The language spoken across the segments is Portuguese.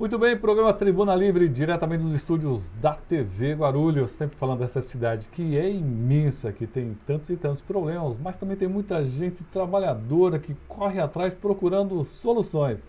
Muito bem, programa Tribuna Livre, diretamente dos estúdios da TV Guarulhos, sempre falando dessa cidade que é imensa, que tem tantos e tantos problemas, mas também tem muita gente trabalhadora que corre atrás procurando soluções.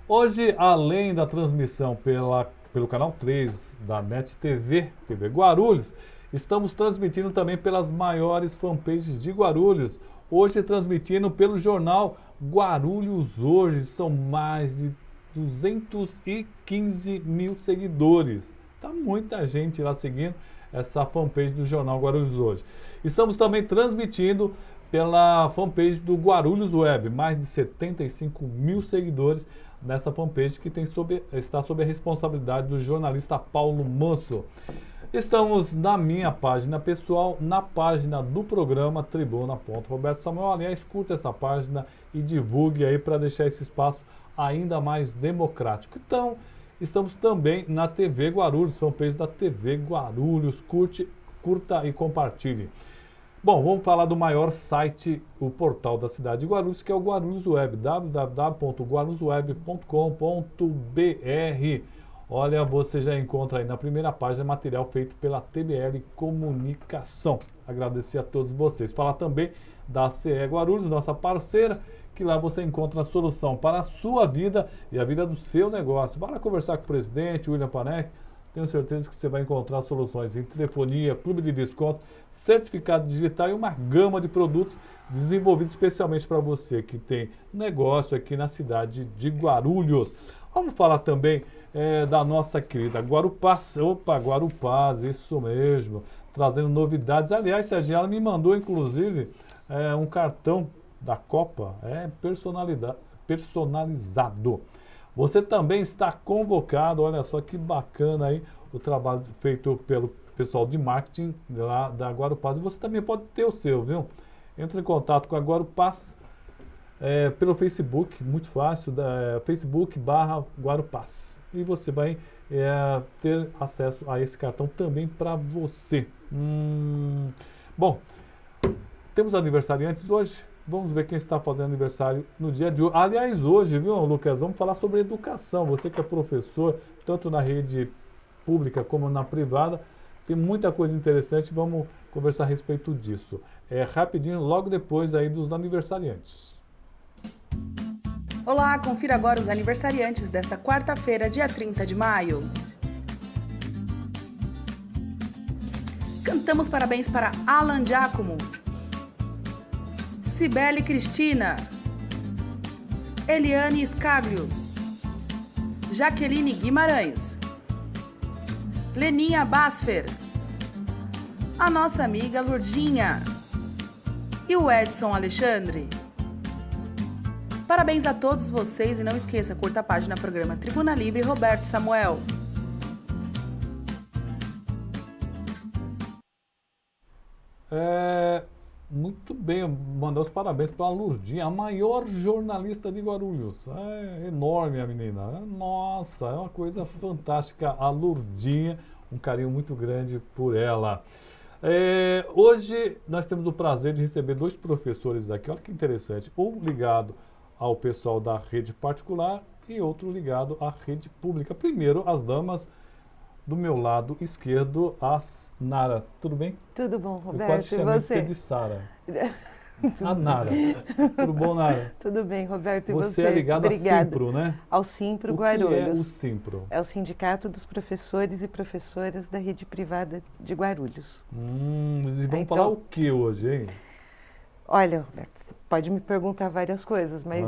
Hoje, além da transmissão pelo canal 3 da NET TV, TV Guarulhos, estamos transmitindo também pelas maiores fanpages de Guarulhos. Hoje transmitindo pelo jornal Guarulhos Hoje, são mais de 215 mil seguidores. Tá muita gente lá seguindo essa fanpage do jornal Guarulhos Hoje. Estamos também transmitindo pela fanpage do Guarulhos Web, mais de 75 mil seguidores nessa fanpage que está sob a responsabilidade do jornalista Paulo Manso. Estamos na minha página pessoal, na página do programa Tribuna.Roberto Samuel. Aliás, curta essa página e divulgue aí para deixar esse espaço ainda mais democrático. Então, estamos também na TV Guarulhos, fanpage da TV Guarulhos. Curta e compartilhe. Bom, vamos falar do maior site, o portal da cidade de Guarulhos, que é o Guarulhos Web, www.guarulhosweb.com.br. Olha, você já encontra aí na primeira página material feito pela TBL Comunicação. Agradecer a todos vocês. Falar também da CE Guarulhos, nossa parceira, que lá você encontra a solução para a sua vida e a vida do seu negócio. Vá lá conversar com o presidente, William Panek. Tenho certeza que você vai encontrar soluções em telefonia, clube de desconto, certificado digital e uma gama de produtos desenvolvidos especialmente para você que tem negócio aqui na cidade de Guarulhos. Vamos falar também da nossa querida Guarupaz. Opa, Guarupaz, isso mesmo. Trazendo novidades. Aliás, Serginho, ela me mandou, inclusive, um cartão da Copa, personalizado. Você também está convocado, olha só que bacana aí o trabalho feito pelo pessoal de marketing lá da Guarupaz. E você também pode ter o seu, viu? Entre em contato com a Guarupaz pelo Facebook, muito fácil, Facebook/Guarupaz. E você vai ter acesso a esse cartão também para você. Bom, temos aniversariantes hoje. Vamos ver quem está fazendo aniversário no dia de hoje. Aliás, hoje, viu, Lucas? Vamos falar sobre educação. Você que é professor, tanto na rede pública como na privada, tem muita coisa interessante. Vamos conversar a respeito disso. Rapidinho, logo depois aí dos aniversariantes. Olá, confira agora os aniversariantes desta quarta-feira, dia 30 de maio. Cantamos parabéns para Alan Giacomo, Cibele Cristina, Eliane Scaglio, Jaqueline Guimarães, Leninha Basfer, a nossa amiga Lourdinha e o Edson Alexandre. Parabéns a todos vocês e não esqueça, curta a página Programa Tribuna Livre Roberto Samuel. Muito bem, mandar os parabéns para a Lourdinha, a maior jornalista de Guarulhos. É enorme a menina. Nossa, é uma coisa fantástica a Lourdinha, um carinho muito grande por ela. Hoje nós temos o prazer de receber dois professores aqui, olha que interessante, um ligado ao pessoal da rede particular e outro ligado à rede pública. Primeiro, as damas. Do meu lado esquerdo, a Nara. Tudo bem? Tudo bom, Roberto. Eu quase chamei você de Sara. A Nara. Tudo bom, Nara? Tudo bem, Roberto. E você é ligado ao Simpro, né? Ao Simpro o Guarulhos. Que é o Simpro? É o Sindicato dos Professores e Professoras da Rede Privada de Guarulhos. E vamos falar o que hoje, hein? Olha, Roberto, você pode me perguntar várias coisas, mas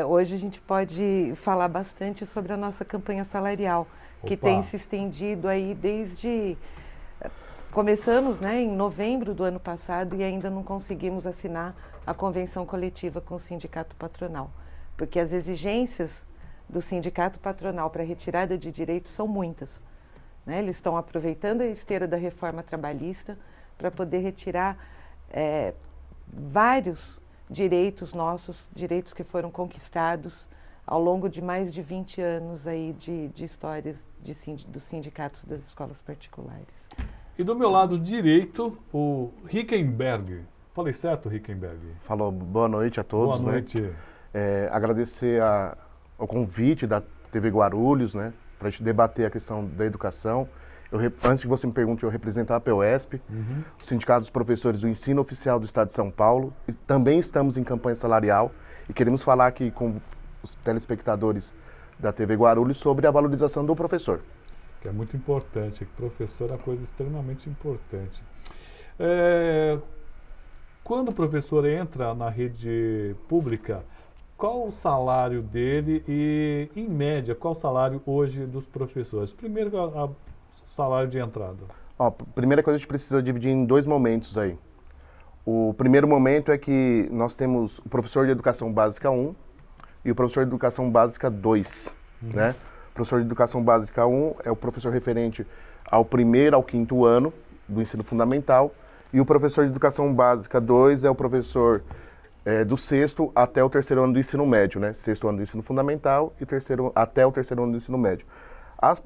hoje a gente pode falar bastante sobre a nossa campanha salarial, que tem se estendido aí desde... Começamos, né, em novembro do ano passado e ainda não conseguimos assinar a convenção coletiva com o sindicato patronal, porque as exigências do sindicato patronal para retirada de direitos são muitas, né? Eles estão aproveitando a esteira da reforma trabalhista para poder retirar vários direitos nossos, direitos que foram conquistados ao longo de mais de 20 anos aí de histórias dos sindicatos das escolas particulares. E do meu lado direito, o Rickenberg. Falei certo, Rickenberg? Falou, boa noite a todos. Boa noite. Agradecer ao convite da TV Guarulhos, né? para a gente debater a questão da educação. Antes que você me pergunte, eu represento a APOESP, o Sindicato dos Professores do Ensino Oficial do Estado de São Paulo. E também estamos em campanha salarial e queremos falar aqui com os telespectadores da TV Guarulhos sobre a valorização do professor. Que é muito importante, professor é uma coisa extremamente importante. Quando o professor entra na rede pública, qual o salário dele e, em média, qual o salário hoje dos professores? Primeiro, salário de entrada. Primeira coisa, a gente precisa dividir em 2 momentos aí. O primeiro momento é que nós temos o professor de Educação Básica 1 e o professor de Educação Básica 2, né? O professor de Educação Básica 1 é o professor referente ao 1º ao 5º ano do ensino fundamental e o professor de Educação Básica 2 é o professor do 6º até o 3º ano do ensino médio, né? 6º ano do ensino fundamental e até o 3º ano do ensino médio.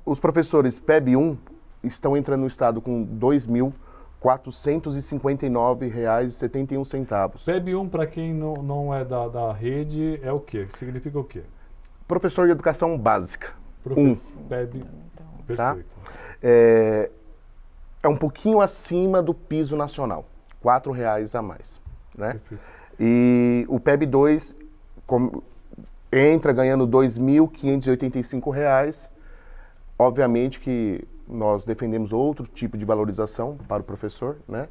Os professores PEB 1 estão entrando no estado com R$ 2.459,71. PEB 1, para quem não é da rede, é o quê? Significa o quê? Professor de Educação Básica. PEB, perfeito. Tá? É um pouquinho acima do piso nacional, R$ 4,00 a mais, né? Perfeito. E o PEB 2 entra ganhando R$ 2.585. Obviamente que nós defendemos outro tipo de valorização para o professor, né?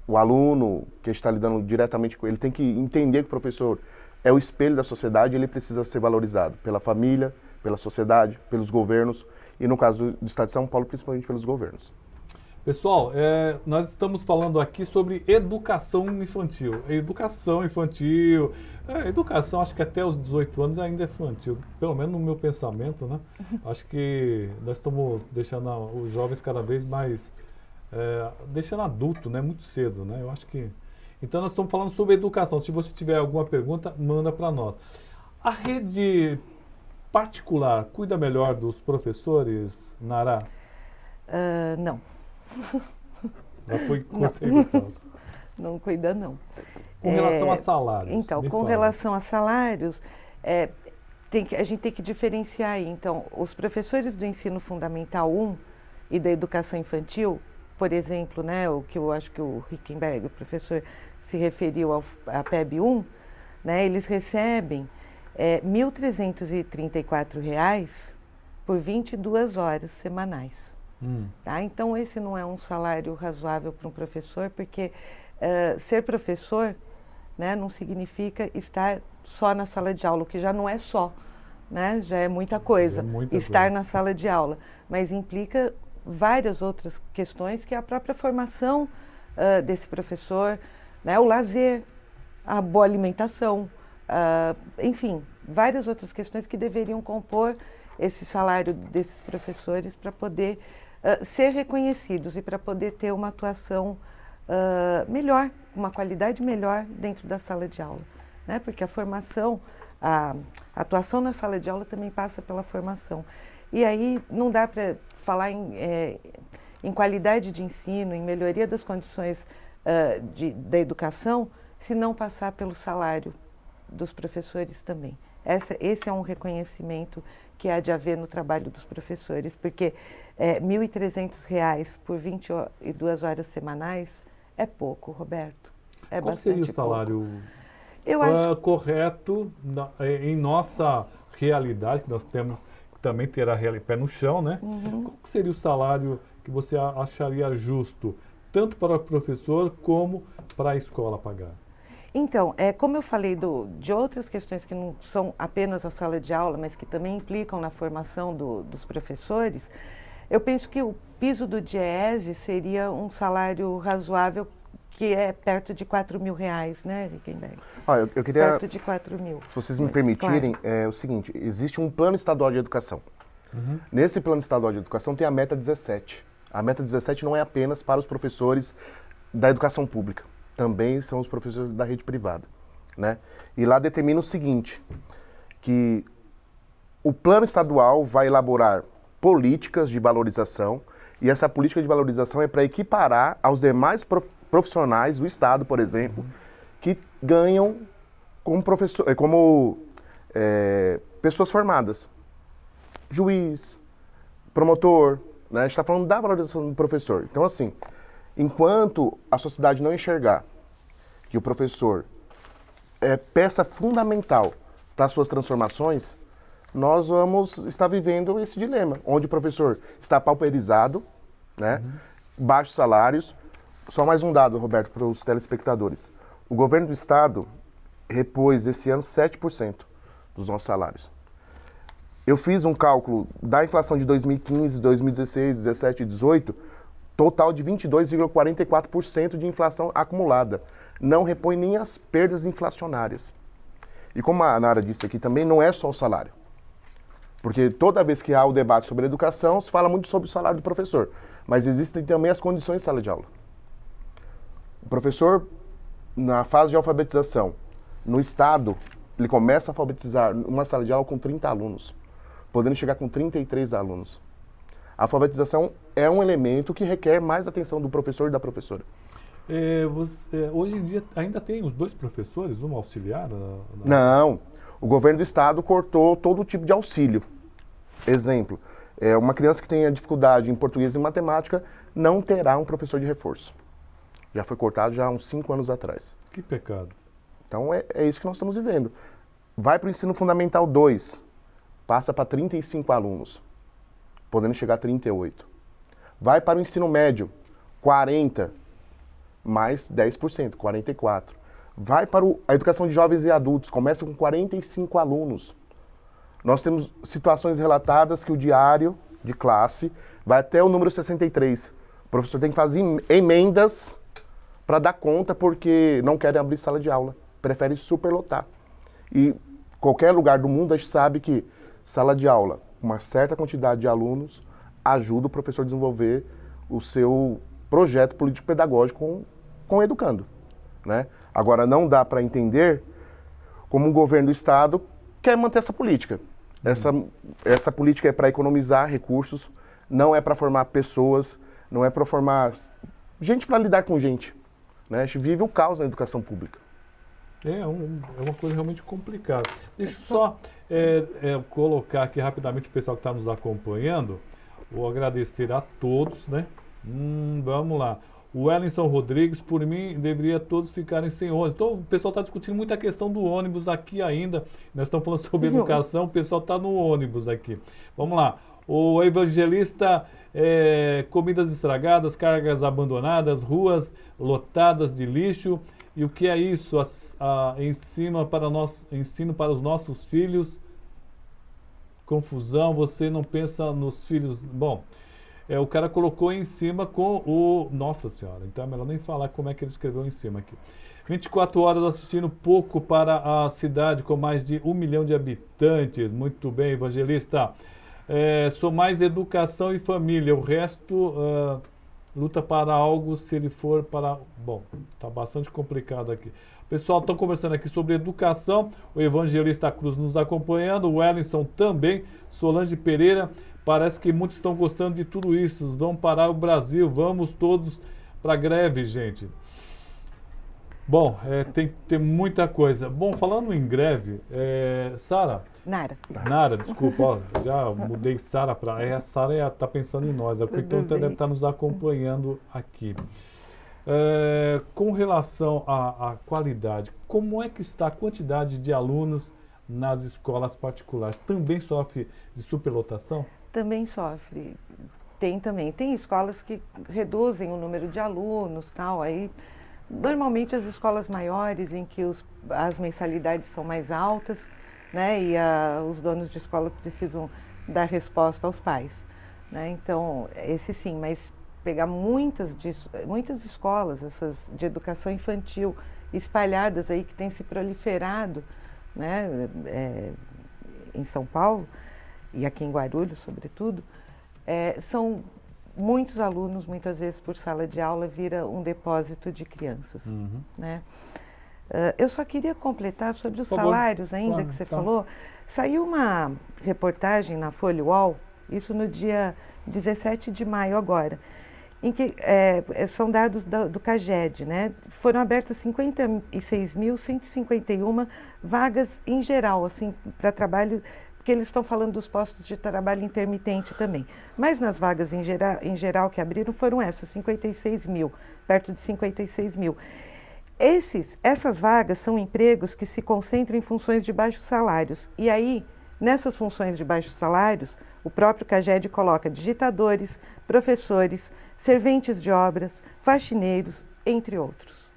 O aluno que está lidando diretamente com ele tem que entender que o professor é o espelho da sociedade e ele precisa ser valorizado pela família, pela sociedade, pelos governos e, no caso do Estado de São Paulo, principalmente pelos governos. Pessoal, nós estamos falando aqui sobre educação infantil. Educação infantil, educação acho que até os 18 anos ainda é infantil, pelo menos no meu pensamento, né? Acho que nós estamos deixando os jovens cada vez mais, deixando adulto, né? Muito cedo, né? Eu acho que... Então nós estamos falando sobre educação. Se você tiver alguma pergunta, manda para nós. A rede particular cuida melhor dos professores, Nara? Não. Já foi curta aí, Não cuida, não. Com relação a salários. Então, com relação a salários, a gente tem que diferenciar aí. Então, os professores do ensino fundamental 1 e da educação infantil, por exemplo, né, o que eu acho que o Rickenberg, o professor, se referiu à PEB 1, né, eles recebem R$ 1.334 por 22 horas semanais. Tá? Então, esse não é um salário razoável para um professor, porque ser professor, né, não significa estar só na sala de aula, o que já não é só, né, já é muita coisa, estar na sala de aula, mas implica várias outras questões, que é a própria formação desse professor, né, o lazer, a boa alimentação, enfim, várias outras questões que deveriam compor esse salário desses professores para poder ser reconhecidos e para poder ter uma atuação melhor, uma qualidade melhor dentro da sala de aula, né? Porque a formação, a atuação na sala de aula também passa pela formação. E aí não dá para falar em qualidade de ensino, em melhoria das condições da educação, se não passar pelo salário dos professores também. Esse é um reconhecimento que há de haver no trabalho dos professores, porque R$ 1.300 por 22 horas semanais é pouco, Roberto. É Qual bastante seria o salário correto em nossa realidade, que nós temos que também ter pé no chão, né? Qual seria o salário que você acharia justo, tanto para o professor como para a escola pagar? Então, como eu falei de outras questões que não são apenas a sala de aula, mas que também implicam na formação dos professores, eu penso que o piso do DIEESE seria um salário razoável, que é perto de R$ 4.000, né, Rickenberg? Eu queria... Perto de 4.000. Se vocês me permitirem, claro. É o seguinte, existe um plano estadual de educação. Nesse plano estadual de educação tem a meta 17. A meta 17 não é apenas para os professores da educação pública. Também são os professores da rede privada, né? E lá determina o seguinte, que o plano estadual vai elaborar políticas de valorização, e essa política de valorização é para equiparar aos demais profissionais do Estado, por exemplo, que ganham como pessoas formadas. juiz, promotor, né? A gente está falando da valorização do professor. Então, assim, enquanto a sociedade não enxergar que o professor é peça fundamental para as suas transformações, nós vamos estar vivendo esse dilema, onde o professor está pauperizado, né? Baixos salários. Só mais um dado, Roberto, para os telespectadores. O governo do estado repôs esse ano 7% dos nossos salários. Eu fiz um cálculo da inflação de 2015, 2016, 17 e 18, total de 22,44% de inflação acumulada. Não repõe nem as perdas inflacionárias. E como a Nara disse aqui também, não é só o salário. Porque toda vez que há o debate sobre educação, se fala muito sobre o salário do professor. Mas existem também as condições de sala de aula. O professor, na fase de alfabetização, no estado, ele começa a alfabetizar uma sala de aula com 30 alunos, podendo chegar com 33 alunos. A alfabetização é um elemento que requer mais atenção do professor e da professora. Hoje em dia ainda tem os dois professores, um auxiliar? Não, o governo do estado cortou todo tipo de auxílio. Exemplo, uma criança que tenha dificuldade em português e matemática não terá um professor de reforço. Já foi cortado já há uns 5 anos atrás. Que pecado. Então é isso que nós estamos vivendo. Vai para o ensino fundamental 2, passa para 35 alunos, podendo chegar a 38. Vai para o ensino médio, 40, mais 10%, 44. Vai para a educação de jovens e adultos, começa com 45 alunos. Nós temos situações relatadas que o diário de classe vai até o número 63. O professor tem que fazer emendas para dar conta, porque não querem abrir sala de aula, preferem superlotar. E qualquer lugar do mundo a gente sabe que sala de aula, uma certa quantidade de alunos, ajuda o professor a desenvolver o seu projeto político-pedagógico com o educando, né? Agora, não dá para entender como o governo do estado quer manter essa política. Essa política é para economizar recursos, não é para formar pessoas, não é para formar gente para lidar com gente, né? A gente vive o caos na educação pública. É uma coisa realmente complicada. Deixa eu só colocar aqui rapidamente o pessoal que está nos acompanhando. Vou agradecer a todos, né? Vamos lá. O Wellington Rodrigues, por mim, deveria todos ficarem sem ônibus. Então, o pessoal está discutindo muito a questão do ônibus aqui ainda. Nós estamos falando sobre educação, o pessoal está no ônibus aqui. Vamos lá. O evangelista, comidas estragadas, cargas abandonadas, ruas lotadas de lixo. E o que é isso? Ensino para os nossos filhos. Confusão, você não pensa nos filhos. Bom, o cara colocou em cima com o... Nossa Senhora, então é melhor nem falar como é que ele escreveu em cima aqui. 24 horas assistindo pouco para a cidade com mais de 1 milhão de habitantes. Muito bem, evangelista. Sou mais educação e família. O resto... luta para algo se ele for para... Bom, está bastante complicado aqui. Pessoal, estão conversando aqui sobre educação. O Evangelista Cruz nos acompanhando. O Wellington também. Solange Pereira. Parece que muitos estão gostando de tudo isso. Vão parar o Brasil. Vamos todos para a greve, gente. Bom, tem muita coisa. Bom, falando em greve, Sara... Nara, desculpa, ó, já mudei Sara para... A Sara está pensando em nós, porque então deve estar nos acompanhando aqui. Com relação à qualidade, como é que está a quantidade de alunos nas escolas particulares? Também sofre de superlotação? Também sofre. Tem escolas que reduzem o número de alunos, tal, aí... Normalmente as escolas maiores, em que as mensalidades são mais altas, né, e os donos de escola precisam dar resposta aos pais, né? Então, esse sim, mas pegar muitas escolas, essas de educação infantil espalhadas aí, que tem se proliferado, né, em São Paulo e aqui em Guarulhos, sobretudo, são muitos alunos, muitas vezes por sala de aula, vira um depósito de crianças, né? Eu só queria completar sobre os salários ainda, que você falou. Saiu uma reportagem na Folha UOL, isso no dia 17 de maio agora, em que são dados do CAGED, né? Foram abertas 56.151 vagas em geral, assim, para trabalho porque eles estão falando dos postos de trabalho intermitente também. Mas nas vagas em geral que abriram foram essas, 56 mil, perto de 56 mil. Essas vagas são empregos que se concentram em funções de baixos salários. E aí, nessas funções de baixos salários, o próprio CAGED coloca digitadores, professores, serventes de obras, faxineiros, entre outros.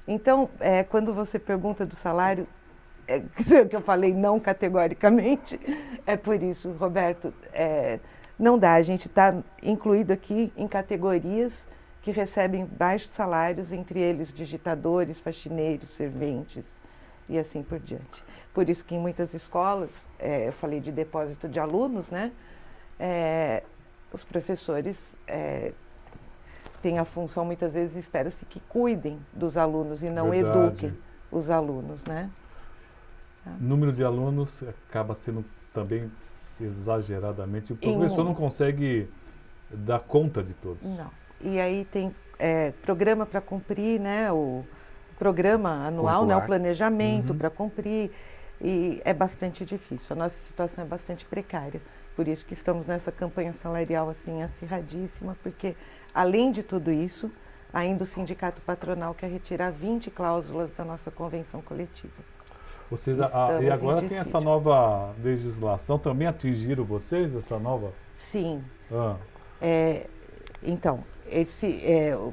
Então, quando você pergunta do salário, que eu falei não categoricamente, é por isso, Roberto, não dá, a gente está incluído aqui em categorias que recebem baixos salários, entre eles digitadores, faxineiros, serventes e assim por diante. Por isso que em muitas escolas, eu falei de depósito de alunos, né? Os professores têm a função, muitas vezes, espera-se que cuidem dos alunos e não eduquem os alunos, né? O número de alunos acaba sendo também exageradamente... O professor não consegue dar conta de todos. Não. E aí tem programa para cumprir, né? O programa anual, né? O planejamento para cumprir. E é bastante difícil. A nossa situação é bastante precária. Por isso que estamos nessa campanha salarial assim acirradíssima, porque além de tudo isso, ainda o sindicato patronal quer retirar 20 cláusulas da nossa convenção coletiva. Vocês, e agora tem essa nova legislação, também atingiram vocês, essa nova? Sim. Então,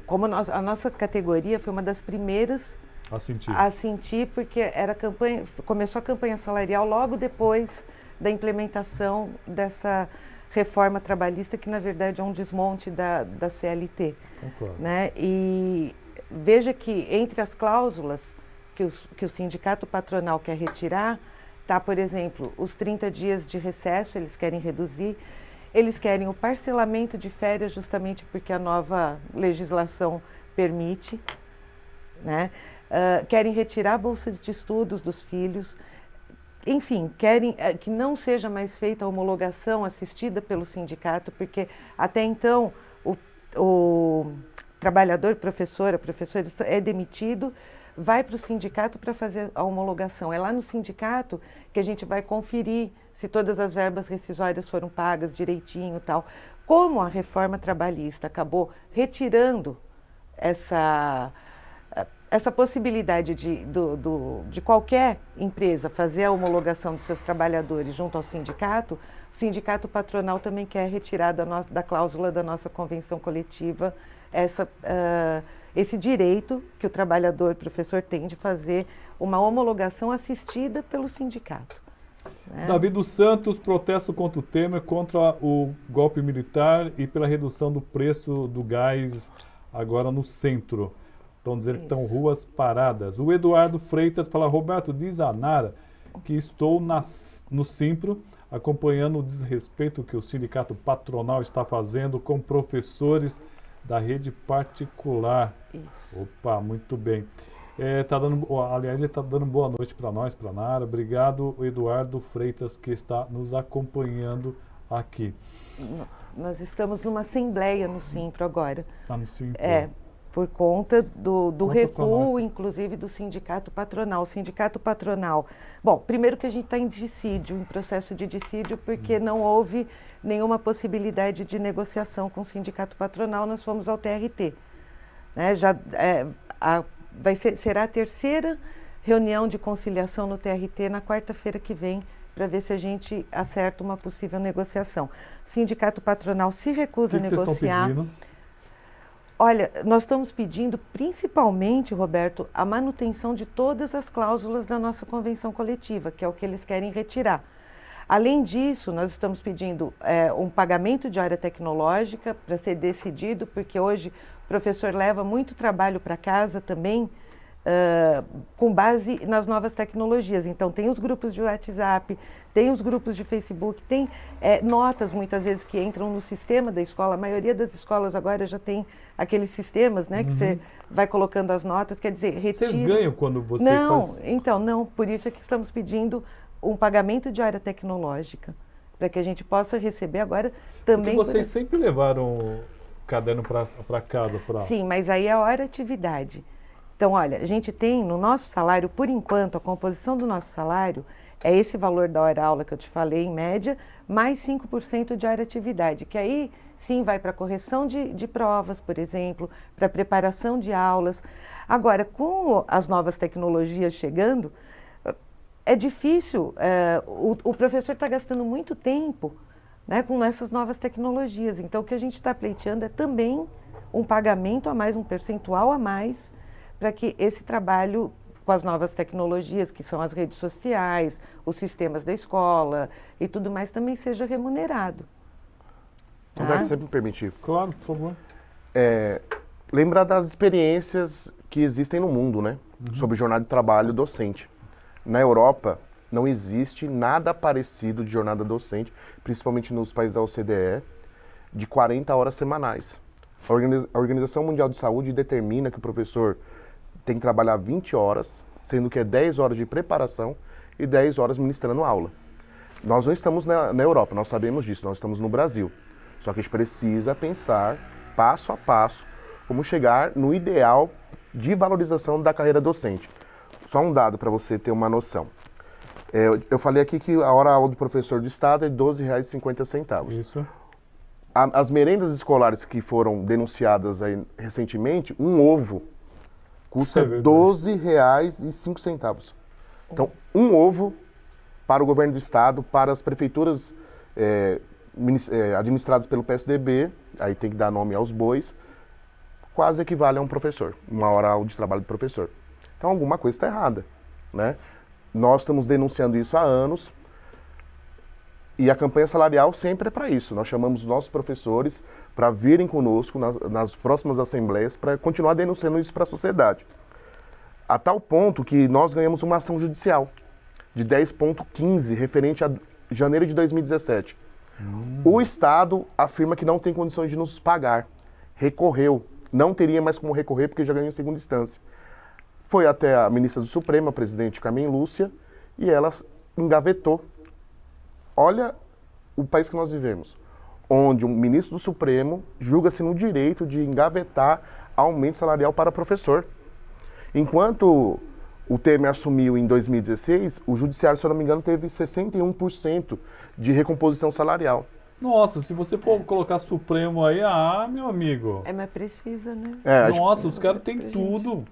como a nossa categoria foi uma das primeiras a sentir, porque começou a campanha salarial logo depois da implementação dessa reforma trabalhista, que na verdade é um desmonte da CLT. Concordo. Né? E veja que entre as cláusulas que o sindicato patronal quer retirar, está, por exemplo, os 30 dias de recesso, eles querem reduzir, eles querem o parcelamento de férias, justamente porque a nova legislação permite, né? Querem retirar a bolsa de estudos dos filhos, enfim, querem que não seja mais feita a homologação assistida pelo sindicato, porque até então o trabalhador, professor é demitido, vai para o sindicato para fazer a homologação. É lá no sindicato que a gente vai conferir se todas as verbas rescisórias foram pagas direitinho e tal. Como a reforma trabalhista acabou retirando essa possibilidade de qualquer empresa fazer a homologação dos seus trabalhadores junto ao sindicato, o sindicato patronal também quer retirar da cláusula da nossa convenção coletiva esse direito que o trabalhador, professor, tem de fazer uma homologação assistida pelo sindicato. Né? Davi dos Santos protesta contra o Temer, contra o golpe militar e pela redução do preço do gás agora no centro. Estão dizendo que estão ruas paradas. O Eduardo Freitas fala: Roberto, diz a Nara que estou no Simpro acompanhando o desrespeito que o sindicato patronal está fazendo com professores da rede particular. Isso. Opa, muito bem. Aliás, ele está dando boa noite para nós, para a Nara. Obrigado, Eduardo Freitas, que está nos acompanhando aqui. Nós estamos numa assembleia no Simpro agora. Está no Simpro. Por conta do recuo, inclusive, do sindicato patronal. O sindicato patronal... Bom, primeiro que a gente está em processo de dissídio, porque não houve nenhuma possibilidade de negociação com o sindicato patronal, nós fomos ao TRT. Né? Será a terceira reunião de conciliação no TRT na quarta-feira que vem, para ver se a gente acerta uma possível negociação. O sindicato patronal se recusa a negociar. Vocês estão pedindo? Olha, nós estamos pedindo, principalmente, Roberto, a manutenção de todas as cláusulas da nossa convenção coletiva, que é o que eles querem retirar. Além disso, nós estamos pedindo um pagamento de hora tecnológica para ser decidido, porque hoje o professor leva muito trabalho para casa também, com base nas novas tecnologias. Então, tem os grupos de WhatsApp, tem os grupos de Facebook, tem notas, muitas vezes, que entram no sistema da escola. A maioria das escolas agora já tem aqueles sistemas, né, que você vai colocando as notas, quer dizer, retira... Vocês ganham quando vocês fazem... Então, não. Por isso é que estamos pedindo um pagamento de hora tecnológica, para que a gente possa receber agora também... Porque vocês sempre levaram caderno para casa? Sim, mas aí é a hora atividade. Então, olha, a gente tem no nosso salário, por enquanto, a composição do nosso salário é esse valor da hora-aula que eu te falei, em média, mais 5% de hora-atividade, que aí sim vai para correção de provas, por exemplo, para preparação de aulas. Agora, com as novas tecnologias chegando, é difícil, o professor está gastando muito tempo, né, com essas novas tecnologias. Então, o que a gente está pleiteando é também um pagamento a mais, um percentual a mais, para que esse trabalho com as novas tecnologias, que são as redes sociais, os sistemas da escola e tudo mais, também seja remunerado. Roberto, você me permitir? Claro, por favor. Lembrar das experiências que existem no mundo, né? Sobre jornada de trabalho docente. Na Europa, não existe nada parecido de jornada docente, principalmente nos países da OCDE, de 40 horas semanais. A Organização Mundial de Saúde determina que o professor tem que trabalhar 20 horas, sendo que é 10 horas de preparação e 10 horas ministrando aula. Nós não estamos na Europa, nós sabemos disso, nós estamos no Brasil. Só que a gente precisa pensar, passo a passo, como chegar no ideal de valorização da carreira docente. Só um dado para você ter uma noção. Eu falei aqui que a hora-aula do professor do Estado é R$ 12,50. Isso. As merendas escolares que foram denunciadas aí recentemente, um ovo custa R$ 12,05. Então, um ovo para o governo do Estado, para as prefeituras administradas pelo PSDB, aí tem que dar nome aos bois, quase equivale a um professor, uma hora de trabalho de professor. Então, alguma coisa está errada, né? Nós estamos denunciando isso há anos e a campanha salarial sempre é para isso. Nós chamamos os nossos professores para virem conosco nas próximas assembleias para continuar denunciando isso para a sociedade. A tal ponto que nós ganhamos uma ação judicial de 10,15 referente a janeiro de 2017. O Estado afirma que não tem condições de nos pagar. Recorreu. Não teria mais como recorrer porque já ganhou em segunda instância. Foi até a ministra do Supremo, a presidente Carmen Lúcia, e ela engavetou. Olha o país que nós vivemos, onde um ministro do Supremo julga-se no direito de engavetar aumento salarial para professor. Enquanto o Temer assumiu em 2016, o judiciário, se eu não me engano, teve 61% de recomposição salarial. Nossa, se você for colocar Supremo aí, meu amigo. Mas precisa, né? Nossa, os caras têm tudo.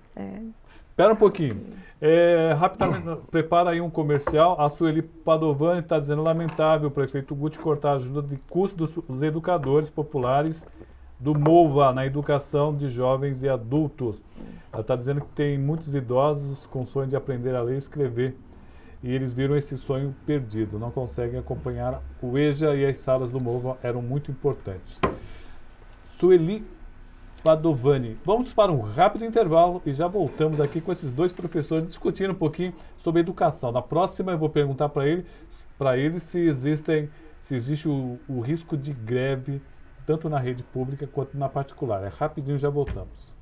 Espera um pouquinho. Rapidamente, prepara aí um comercial. A Sueli Padovani está dizendo: lamentável o prefeito Guti cortar a ajuda de custo dos educadores populares do MOVA na educação de jovens e adultos. Ela está dizendo que tem muitos idosos com sonho de aprender a ler e escrever. E eles viram esse sonho perdido. Não conseguem acompanhar o EJA e as salas do MOVA eram muito importantes. Sueli Padovani. Vamos para um rápido intervalo e já voltamos aqui com esses dois professores discutindo um pouquinho sobre educação. Na próxima eu vou perguntar para eles se existe o risco de greve tanto na rede pública quanto na particular. Rapidinho, já voltamos.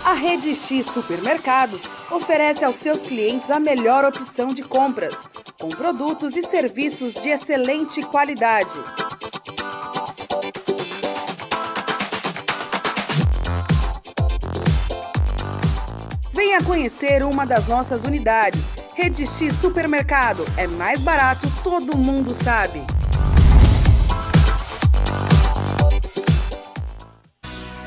A Rede X Supermercados oferece aos seus clientes a melhor opção de compras, com produtos e serviços de excelente qualidade. Venha conhecer uma das nossas unidades. Rede X Supermercado. É mais barato, todo mundo sabe.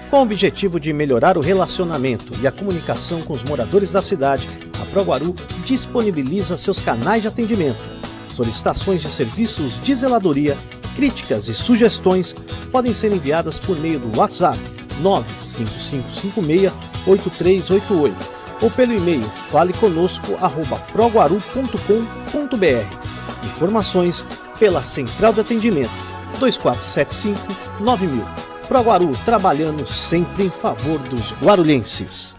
Com o objetivo de melhorar o relacionamento e a comunicação com os moradores da cidade, a ProGuaru disponibiliza seus canais de atendimento. Solicitações de serviços de zeladoria, críticas e sugestões podem ser enviadas por meio do WhatsApp 95556-8388 ou pelo e-mail faleconosco@proguaru.com.br. Informações pela Central de Atendimento 2475-9000. ProGuaru, trabalhando sempre em favor dos guarulhenses.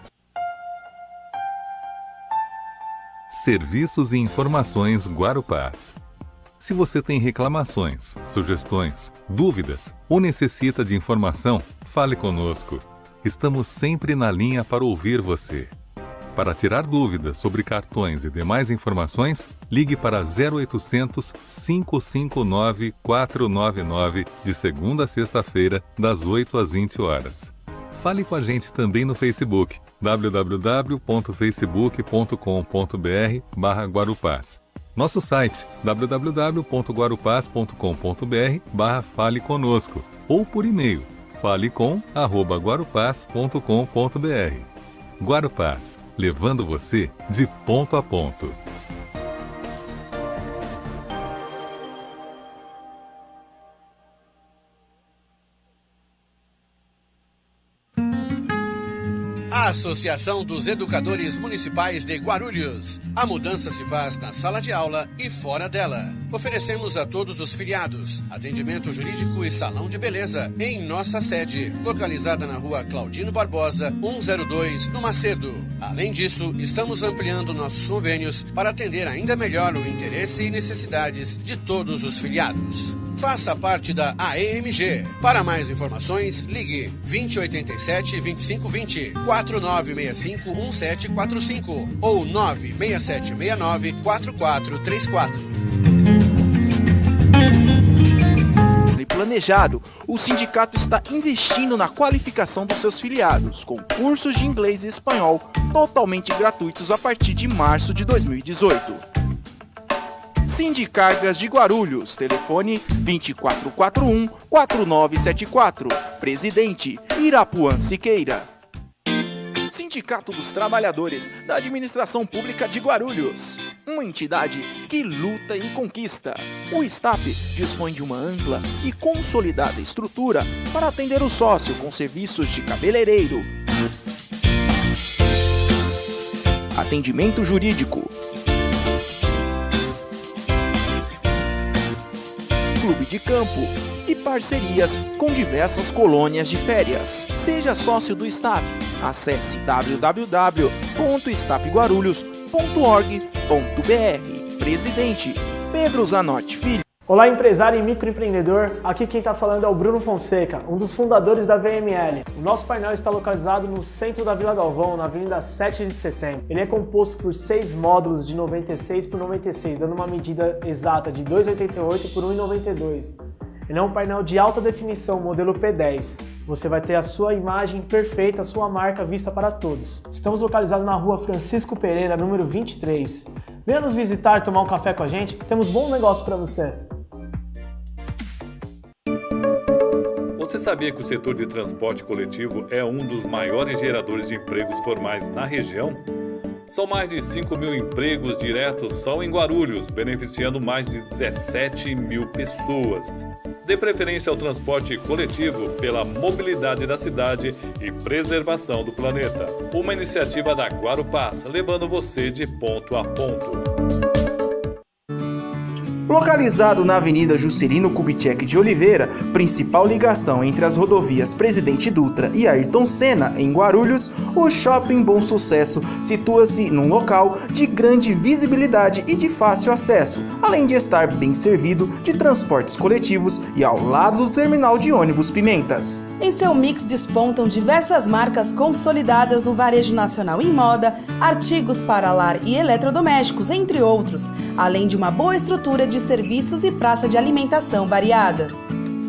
Serviços e informações Guarupaz. Se você tem reclamações, sugestões, dúvidas ou necessita de informação, fale conosco. Estamos sempre na linha para ouvir você. Para tirar dúvidas sobre cartões e demais informações, ligue para 0800 559 499 de segunda a sexta-feira, das 8 às 20 horas. Fale com a gente também no Facebook, www.facebook.com.br/Guarupaz. Nosso site www.guarupaz.com.br/fale conosco ou por e-mail falecom@guarupaz.com.br. Guarupaz, levando você de ponto a ponto. Associação dos Educadores Municipais de Guarulhos. A mudança se faz na sala de aula e fora dela. Oferecemos a todos os filiados atendimento jurídico e salão de beleza em nossa sede, localizada na rua Claudino Barbosa, 102, no Macedo. Além disso, estamos ampliando nossos convênios para atender ainda melhor o interesse e necessidades de todos os filiados. Faça parte da AEMG. Para mais informações, ligue 2087-2520, 4965-1745 ou 96769-4434. Planejado, o sindicato está investindo na qualificação dos seus filiados, com cursos de inglês e espanhol totalmente gratuitos a partir de março de 2018. Sindicargas de Guarulhos, telefone 2441-4974, Presidente Irapuan Siqueira. Sindicato dos Trabalhadores da Administração Pública de Guarulhos, uma entidade que luta e conquista. O STAP dispõe de uma ampla e consolidada estrutura para atender o sócio com serviços de cabeleireiro, atendimento jurídico, clube de campo e parcerias com diversas colônias de férias. Seja sócio do STAP. Acesse www.stapguarulhos.org.br. Presidente Pedro Zanotti Filho. Olá, empresário e microempreendedor. Aqui quem está falando é o Bruno Fonseca, um dos fundadores da VML. O nosso painel está localizado no centro da Vila Galvão, na Avenida 7 de Setembro. Ele é composto por 6 módulos de 96 por 96, dando uma medida exata de 2,88 por 1,92. Ele é um painel de alta definição, modelo P10. Você vai ter a sua imagem perfeita, a sua marca vista para todos. Estamos localizados na rua Francisco Pereira, número 23. Venha nos visitar, tomar um café com a gente, temos bom negócio para você. Você sabia que o setor de transporte coletivo é um dos maiores geradores de empregos formais na região? São mais de 5 mil empregos diretos só em Guarulhos, beneficiando mais de 17 mil pessoas. Dê preferência ao transporte coletivo pela mobilidade da cidade e preservação do planeta. Uma iniciativa da Guarupaz, levando você de ponto a ponto. Localizado na Avenida Juscelino Kubitschek de Oliveira, principal ligação entre as rodovias Presidente Dutra e Ayrton Senna, em Guarulhos, o Shopping Bom Sucesso situa-se num local de grande visibilidade e de fácil acesso, além de estar bem servido de transportes coletivos e ao lado do terminal de ônibus Pimentas. Em seu mix despontam diversas marcas consolidadas no varejo nacional em moda, artigos para lar e eletrodomésticos, entre outros, além de uma boa estrutura de serviços e praça de alimentação variada.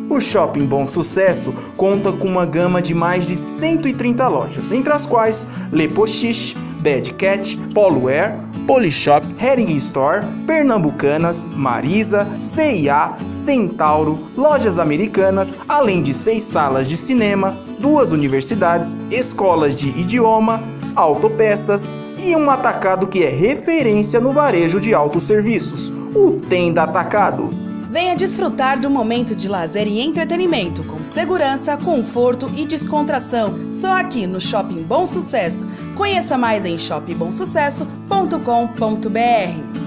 O Shopping Bom Sucesso conta com uma gama de mais de 130 lojas, entre as quais Le Postiche, Bad Cat, Polo Air, Polishop, Hering Store, Pernambucanas, Marisa, C&A, Centauro, Lojas Americanas, além de 6 salas de cinema, 2 universidades, escolas de idioma, autopeças e um atacado que é referência no varejo de autosserviços, o Tenda Atacado. Venha desfrutar do momento de lazer e entretenimento, com segurança, conforto e descontração, só aqui no Shopping Bom Sucesso. Conheça mais em shoppingbomsucesso.com.br.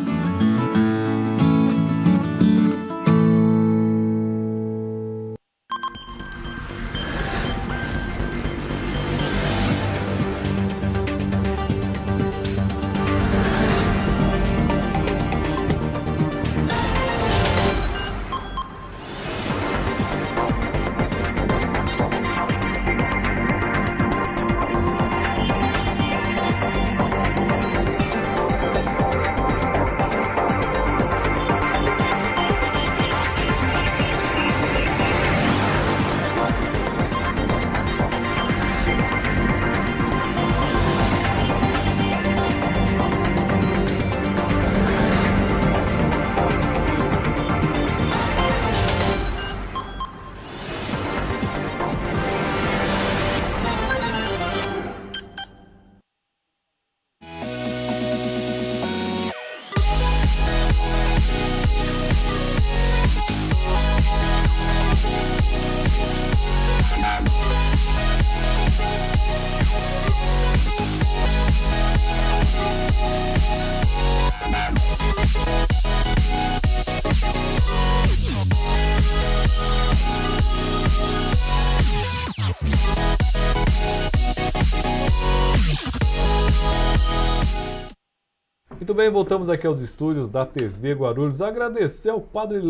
Muito bem, voltamos aqui aos estúdios da TV Guarulhos. Agradecer ao padre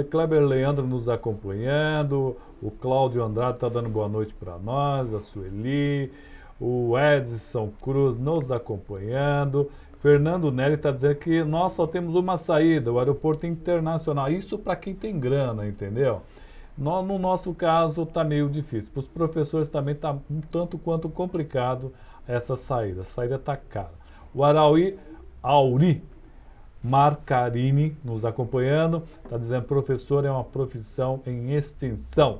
Kleber Leandro nos acompanhando, o Cláudio Andrade está dando boa noite para nós, a Sueli, o Edson Cruz nos acompanhando, Fernando Nery está dizendo que nós só temos uma saída, o aeroporto internacional. Isso para quem tem grana, entendeu? No nosso caso está meio difícil. Para os professores também está um tanto quanto complicado essa saída. A saída está cara. O Auri Marcarini nos acompanhando, está dizendo: professor é uma profissão em extinção.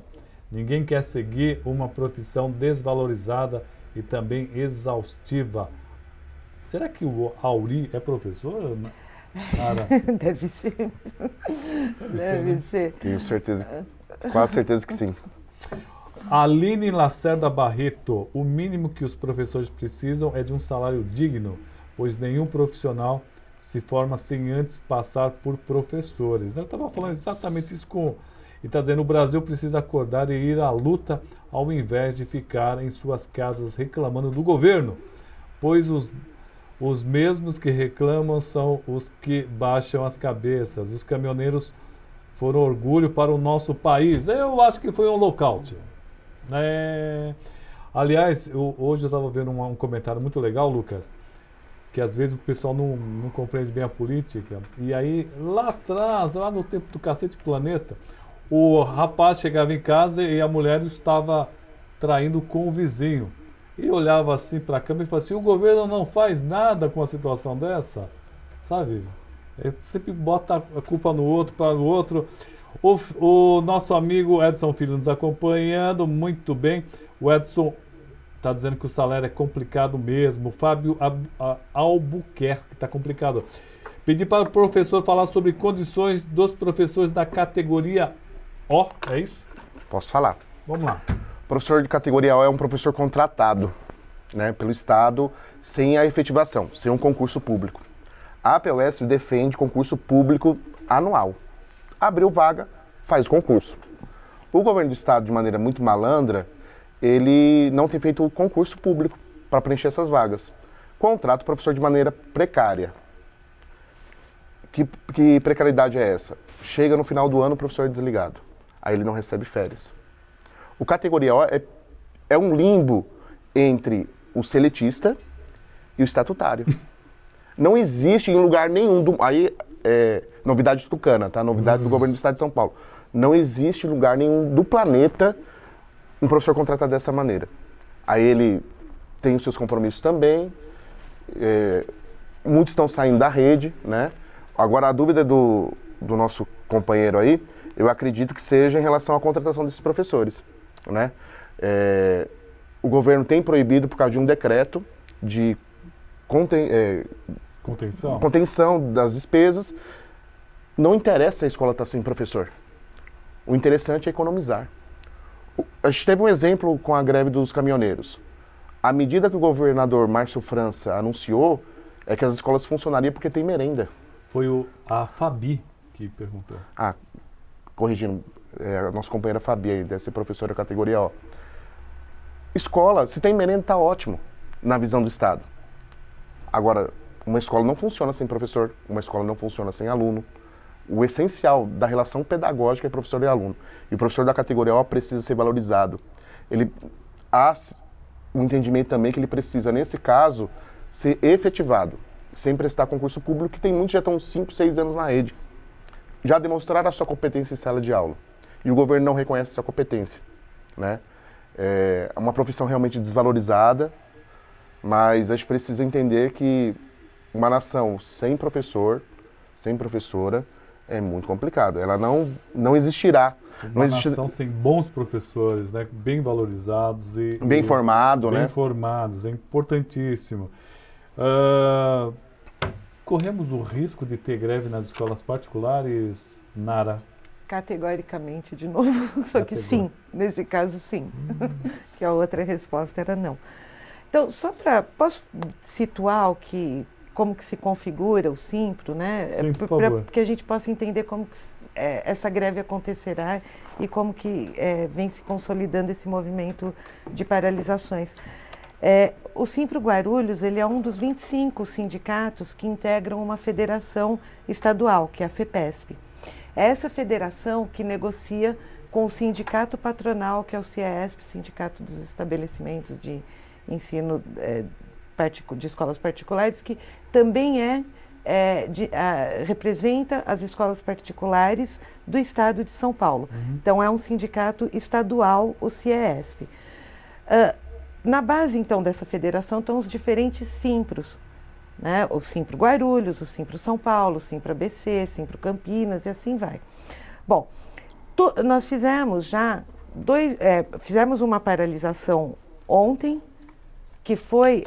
Ninguém quer seguir uma profissão desvalorizada e também exaustiva. Será que o Auri é professor? Deve ser. Deve ser. Tenho certeza, quase certeza que sim. Aline Lacerda Barreto: o mínimo que os professores precisam é de um salário digno, pois nenhum profissional se forma sem antes passar por professores. Eu estava falando exatamente isso e está dizendo: o Brasil precisa acordar e ir à luta ao invés de ficar em suas casas reclamando do governo, pois os mesmos que reclamam são os que baixam as cabeças. Os caminhoneiros foram orgulho para o nosso país. Eu acho que foi um lockout. Aliás, hoje eu estava vendo um comentário muito legal, Lucas, que às vezes o pessoal não compreende bem a política. E aí, lá atrás, lá no tempo do Cacete Planeta, o rapaz chegava em casa e a mulher estava traindo com o vizinho. E olhava assim para a câmera e falava assim: o governo não faz nada com a situação dessa, sabe? Ele sempre bota a culpa no outro, para o outro. O nosso amigo Edson Filho nos acompanhando, muito bem. O Edson está dizendo que o salário é complicado mesmo. O Fábio Albuquerque está complicado. Pedi para o professor falar sobre condições dos professores da categoria O, é isso? Posso falar. Vamos lá. Professor de categoria O é um professor contratado, né, pelo Estado, sem a efetivação, sem um concurso público. A APUESP defende concurso público anual. Abriu vaga, faz o concurso. O governo do Estado, de maneira muito malandra, ele não tem feito o concurso público para preencher essas vagas. Contrata o professor de maneira precária. Que precariedade é essa? Chega no final do ano, o professor é desligado. Aí ele não recebe férias. O categoria O é um limbo entre o seletista e o estatutário. Não existe em lugar nenhum, aí é novidade tucana, tá? Novidade do governo do Estado de São Paulo. Não existe lugar nenhum do planeta um professor contratado dessa maneira. Aí ele tem os seus compromissos também, muitos estão saindo da rede, né? Agora a dúvida do nosso companheiro aí, eu acredito que seja em relação à contratação desses professores, né? O governo tem proibido, por causa de um decreto de contenção das despesas. Não interessa se a escola está sem professor. O interessante é economizar. A gente teve um exemplo com a greve dos caminhoneiros. A medida que o governador Márcio França anunciou é que as escolas funcionariam porque tem merenda. Foi a Fabi que perguntou. Corrigindo, a nossa companheira Fabi aí, deve ser professora da categoria O. Escola, se tem merenda, está ótimo, na visão do Estado. Agora, uma escola não funciona sem professor, uma escola não funciona sem aluno. O essencial da relação pedagógica é professor e aluno. E o professor da categoria O precisa ser valorizado. Há um entendimento também que ele precisa, nesse caso, ser efetivado, sem prestar concurso público, que tem muitos que já estão 5, 6 anos na rede. Já demonstraram a sua competência em sala de aula. E o governo não reconhece essa competência, né? É uma profissão realmente desvalorizada, mas a gente precisa entender que uma nação sem professor, sem professora, é muito complicado. Ela não existirá. Uma nação sem bons professores, né? Bem valorizados e bem formados, né? Bem formados, é importantíssimo. Corremos o risco de ter greve nas escolas particulares, Nara? Categoricamente, de novo, só que sim, nesse caso sim, que a outra resposta era não. Então, posso situar como que se configura o Simpro, né? Sim, por favor. Para que a gente possa entender como que essa greve acontecerá e como que vem se consolidando esse movimento de paralisações. O Simpro Guarulhos, ele é um dos 25 sindicatos que integram uma federação estadual, que é a FEPESP. É essa federação que negocia com o sindicato patronal, que é o CIESP, Sindicato dos Estabelecimentos de Ensino de Escolas Particulares, que também representa as escolas particulares do estado de São Paulo. Então, é um sindicato estadual, o CIESP. Na base, então, dessa federação estão os diferentes Simpros, né? O Simpro Guarulhos, o Simpro São Paulo, o Simpro ABC, Simpro Campinas e assim vai. Bom, nós fizemos fizemos uma paralisação ontem, que foi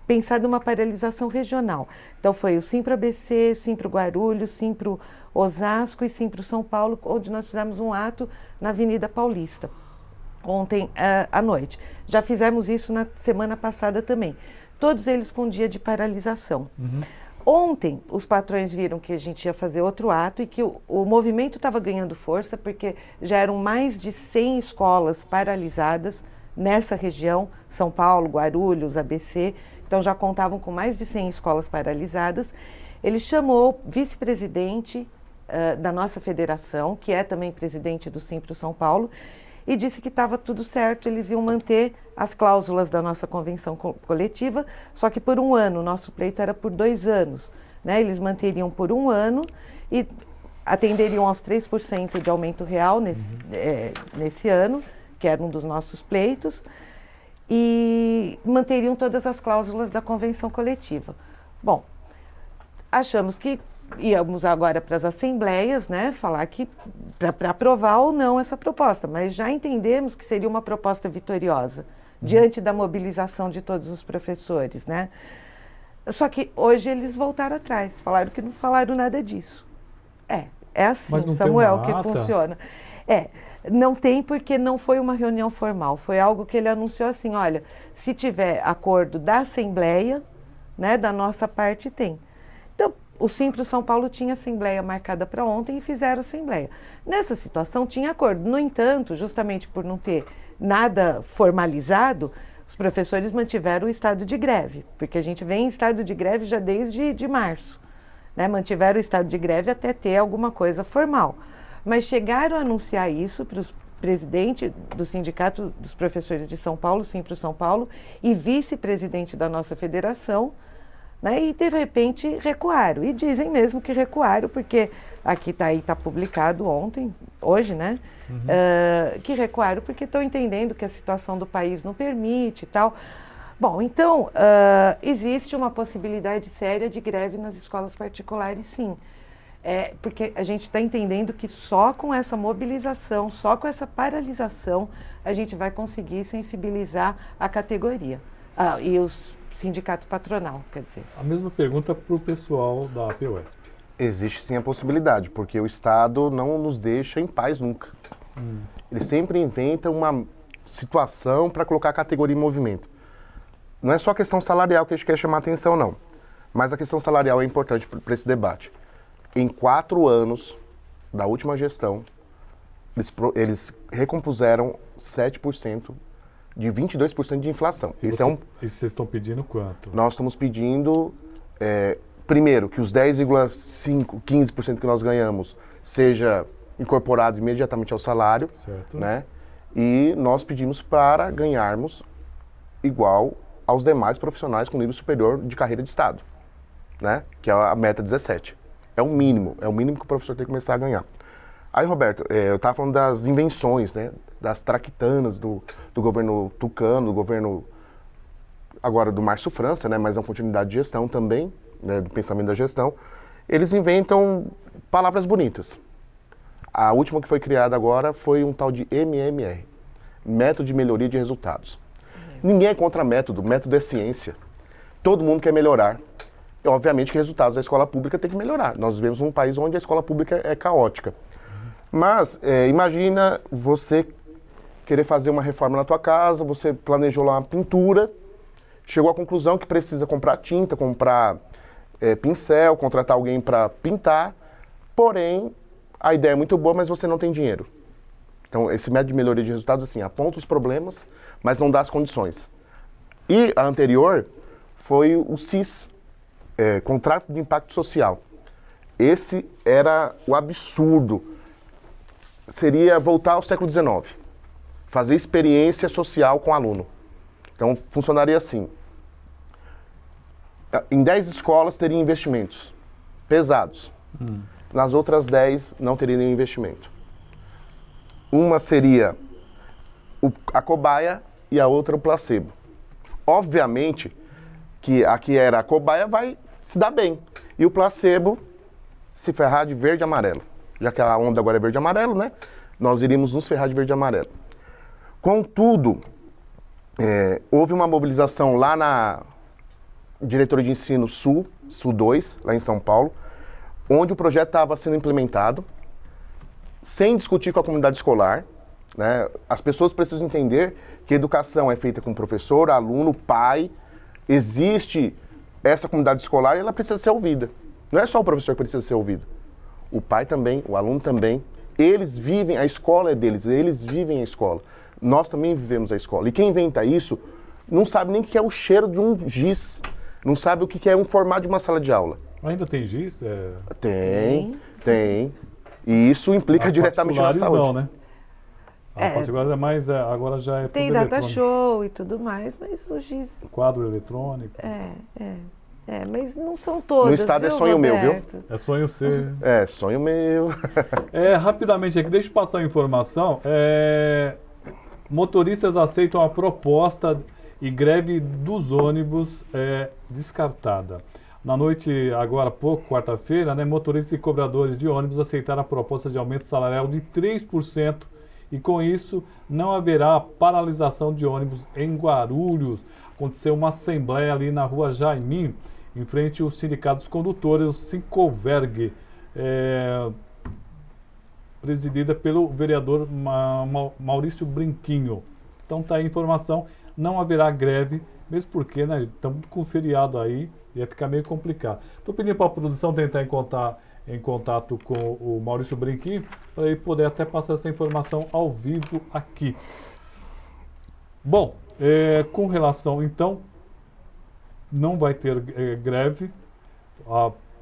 pensada uma paralisação regional. Então, foi o Simpro ABC, Simpro Guarulhos, Simpro Osasco e Simpro São Paulo, onde nós fizemos um ato na Avenida Paulista. Ontem à noite. Já fizemos isso na semana passada também. Todos eles com dia de paralisação. Ontem, os patrões viram que a gente ia fazer outro ato e que o movimento estava ganhando força, porque já eram mais de 100 escolas paralisadas nessa região, São Paulo, Guarulhos, ABC. Então, já contavam com mais de 100 escolas paralisadas. Ele chamou o vice-presidente da nossa federação, que é também presidente do Simpro São Paulo, e disse que estava tudo certo, eles iam manter as cláusulas da nossa convenção coletiva, só que por um ano, nosso pleito era por 2 anos, né? Eles manteriam por 1 ano e atenderiam aos 3% de aumento real nesse ano, que era um dos nossos pleitos, e manteriam todas as cláusulas da convenção coletiva. Bom, achamos que íamos agora para as assembleias, né, falar que para aprovar ou não essa proposta, mas já entendemos que seria uma proposta vitoriosa diante da mobilização de todos os professores, né? Só que hoje eles voltaram atrás, falaram que não falaram nada disso. É assim, Samuel, que funciona. Não tem, porque não foi uma reunião formal, foi algo que ele anunciou assim, olha, se tiver acordo da assembleia, né, da nossa parte tem. Então, o Simpro São Paulo tinha assembleia marcada para ontem e fizeram assembleia. Nessa situação tinha acordo. No entanto, justamente por não ter nada formalizado, os professores mantiveram o estado de greve, porque a gente vem em estado de greve já desde março, né? Mantiveram o estado de greve até ter alguma coisa formal. Mas chegaram a anunciar isso para o presidente do Sindicato dos Professores de São Paulo, Simpro São Paulo, e vice-presidente da nossa federação, né, e de repente recuaram, e dizem mesmo que recuaram, porque aqui está publicado hoje, né, que recuaram porque estão entendendo que a situação do país não permite e tal. Bom, então, existe uma possibilidade séria de greve nas escolas particulares, sim, porque a gente está entendendo que só com essa mobilização, só com essa paralisação, a gente vai conseguir sensibilizar a categoria e os sindicato patronal, quer dizer. A mesma pergunta para o pessoal da PUESP. Existe sim a possibilidade, porque o Estado não nos deixa em paz nunca. Ele sempre inventa uma situação para colocar a categoria em movimento. Não é só a questão salarial que a gente quer chamar a atenção, não. Mas a questão salarial é importante para esse debate. Em 4 anos da última gestão, eles recompuseram 7% de 22% de inflação. E vocês estão pedindo quanto? Nós estamos pedindo, primeiro, que os 10,5%, 15% que nós ganhamos seja incorporado imediatamente ao salário, certo, né? E nós pedimos para ganharmos igual aos demais profissionais com nível superior de carreira de Estado, né? Que é a meta 17. É o mínimo que o professor tem que começar a ganhar. Aí, Roberto, eu estava falando das invenções, né? Das traquitanas do governo Tucano, do governo agora do Márcio França, né? Mas é uma continuidade de gestão também, né? Do pensamento da gestão. Eles inventam palavras bonitas. A última que foi criada agora foi um tal de MMR, Método de Melhoria de Resultados. Ninguém é contra método é ciência. Todo mundo quer melhorar. E, obviamente que resultados da escola pública tem que melhorar. Nós vivemos num país onde a escola pública é caótica. Mas imagina você querer fazer uma reforma na tua casa, você planejou lá uma pintura, chegou à conclusão que precisa comprar tinta, comprar pincel, contratar alguém para pintar, porém a ideia é muito boa, mas você não tem dinheiro. Então esse método de melhoria de resultados assim, aponta os problemas, mas não dá as condições. E a anterior foi o CIS, Contrato de Impacto Social. Esse era o absurdo. Seria voltar ao século XIX, fazer experiência social com o aluno. Então, funcionaria assim. Em 10 escolas teria investimentos pesados. Nas outras 10 não teria nenhum investimento. Uma seria a cobaia e a outra o placebo. Obviamente que a que era a cobaia vai se dar bem. E o placebo se ferrar de verde e amarelo. Já que a onda agora é verde e amarelo, né? Nós iríamos nos ferrar de verde e amarelo. Contudo, houve uma mobilização lá na Diretoria de Ensino Sul 2, lá em São Paulo, onde o projeto estava sendo implementado, sem discutir com a comunidade escolar, né? As pessoas precisam entender que a educação é feita com professor, aluno, pai. Existe essa comunidade escolar e ela precisa ser ouvida. Não é só o professor que precisa ser ouvido. O pai também, o aluno também. Eles vivem, a escola é deles, eles vivem a escola. Nós também vivemos a escola. E quem inventa isso não sabe nem o que é o cheiro de um giz, não sabe o que é um formato de uma sala de aula. Ainda tem giz? Tem. E isso implica diretamente na saúde. Não, né? A particular é mais, agora já é tudo tem data show e tudo mais, mas o giz... Quadro eletrônico. Mas não são todas. No estado é sonho meu, viu? É sonho seu. É, sonho meu. Rapidamente aqui, deixa eu passar a informação. Motoristas aceitam a proposta e greve dos ônibus descartada. Na noite, agora há pouco, quarta-feira, né, motoristas e cobradores de ônibus aceitaram a proposta de aumento salarial de 3%. E com isso, não haverá paralisação de ônibus em Guarulhos. Aconteceu uma assembleia ali na rua Jaimim, em frente aos sindicatos condutores, o Sincoverg, presidida pelo vereador Maurício Brinquinho. Então tá aí a informação, não haverá greve, mesmo porque, né, estamos com feriado aí, ia ficar meio complicado. Estou pedindo para a produção tentar em contato com o Maurício Brinquinho, para ele poder até passar essa informação ao vivo aqui. Bom, com relação, então, não vai ter greve,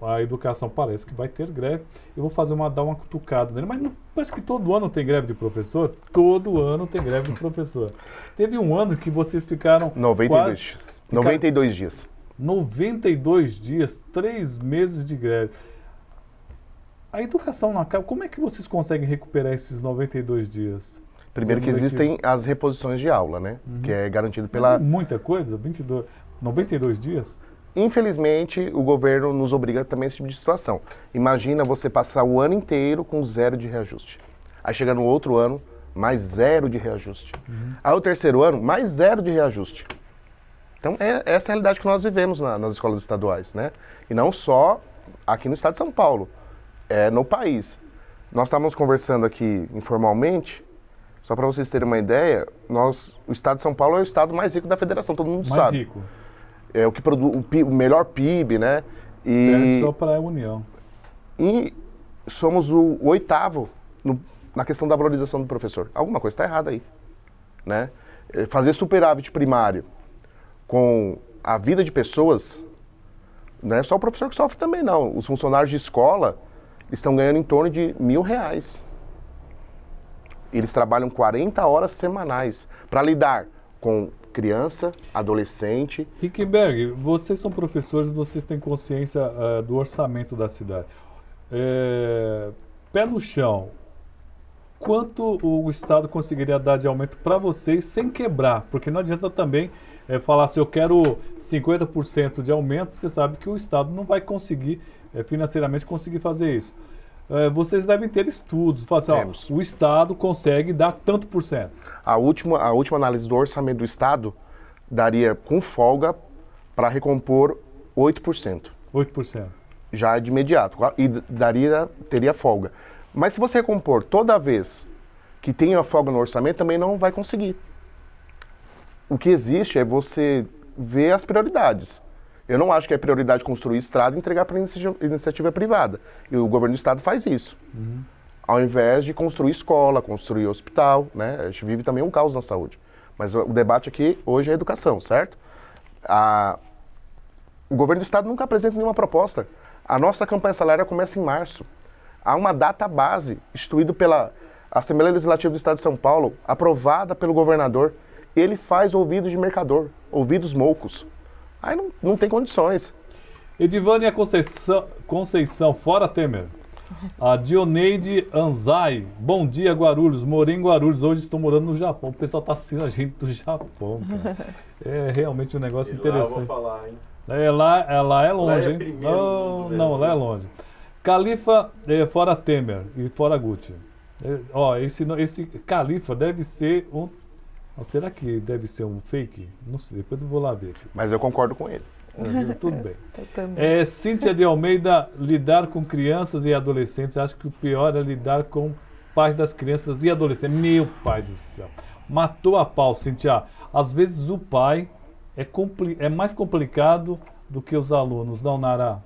a educação parece que vai ter greve. Eu vou dar uma cutucada nele, mas não, parece que todo ano tem greve de professor. Todo ano tem greve de professor. Teve um ano que vocês ficaram 92 dias. 92 dias. 92 dias, 3 meses de greve. A educação não acaba. Como é que vocês conseguem recuperar esses 92 dias? Primeiro que existem as reposições de aula, né? Que é garantido pela... Muita coisa? 92 dias? Infelizmente, o governo nos obriga também a esse tipo de situação. Imagina você passar o ano inteiro com 0 de reajuste. Aí chega no outro ano, mais 0 de reajuste. Aí o terceiro ano, mais 0 de reajuste. Então, essa é a realidade que nós vivemos nas escolas estaduais, né? E não só aqui no estado de São Paulo, no país. Nós estávamos conversando aqui informalmente, só para vocês terem uma ideia, o estado de São Paulo é o estado mais rico da federação, todo mundo sabe. Mais rico. É o que produz o melhor PIB, né? E só para a União. E somos o 8º na questão da valorização do professor. Alguma coisa está errada aí, né? Fazer superávit primário com a vida de pessoas, não é só o professor que sofre também, não. Os funcionários de escola estão ganhando em torno de R$1.000. Eles trabalham 40 horas semanais para lidar com criança, adolescente. Rickenberg, vocês são professores, vocês têm consciência do orçamento da cidade. Pé no chão, quanto o Estado conseguiria dar de aumento para vocês sem quebrar? Porque não adianta também falar se eu quero 50% de aumento, você sabe que o Estado não vai conseguir, financeiramente, conseguir fazer isso. Vocês devem ter estudos, falar assim, o Estado consegue dar tanto por cento. A última análise do orçamento do Estado daria com folga para recompor 8%. 8%. Já de imediato, e teria folga. Mas se você recompor toda vez que tem a folga no orçamento, também não vai conseguir. O que existe é você ver as prioridades. Eu não acho que é prioridade construir estrada e entregar para iniciativa privada. E o governo do estado faz isso. Ao invés de construir escola, construir hospital, né? A gente vive também um caos na saúde. Mas o debate aqui hoje é educação, certo? O governo do estado nunca apresenta nenhuma proposta. A nossa campanha salarial começa em março. Há uma data base instituída pela Assembleia Legislativa do Estado de São Paulo, aprovada pelo governador. Ele faz ouvidos de mercador, ouvidos moucos. Aí não tem condições. Edivânia Conceição, fora Temer. A Dioneide Anzai, bom dia Guarulhos, morei em Guarulhos, hoje estou morando no Japão. O pessoal está assistindo a gente do Japão, cara. É realmente um negócio interessante. Lá eu vou falar, hein? Lá é longe, lá é hein? primeiro, Não, lá é longe. Califa, fora Temer e fora Gucci. Esse Califa deve ser um... Será que deve ser um fake? Não sei, depois eu vou lá ver. Mas eu concordo com ele. Tudo bem. Eu também. Cíntia de Almeida, lidar com crianças e adolescentes. Acho que o pior é lidar com pais das crianças e adolescentes. Meu pai do céu. Matou a pau, Cíntia. Às vezes o pai é mais complicado do que os alunos, não, Nara?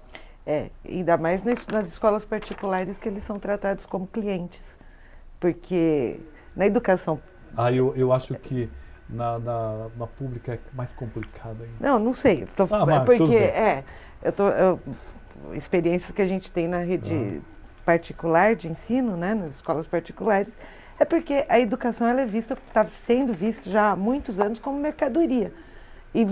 Ainda mais nas escolas particulares que eles são tratados como clientes. Porque na educação... Eu acho que na pública é mais complicado ainda. Não sei. Experiências que a gente tem na rede particular de ensino, né, nas escolas particulares, é porque a educação ela está sendo vista já há muitos anos como mercadoria. E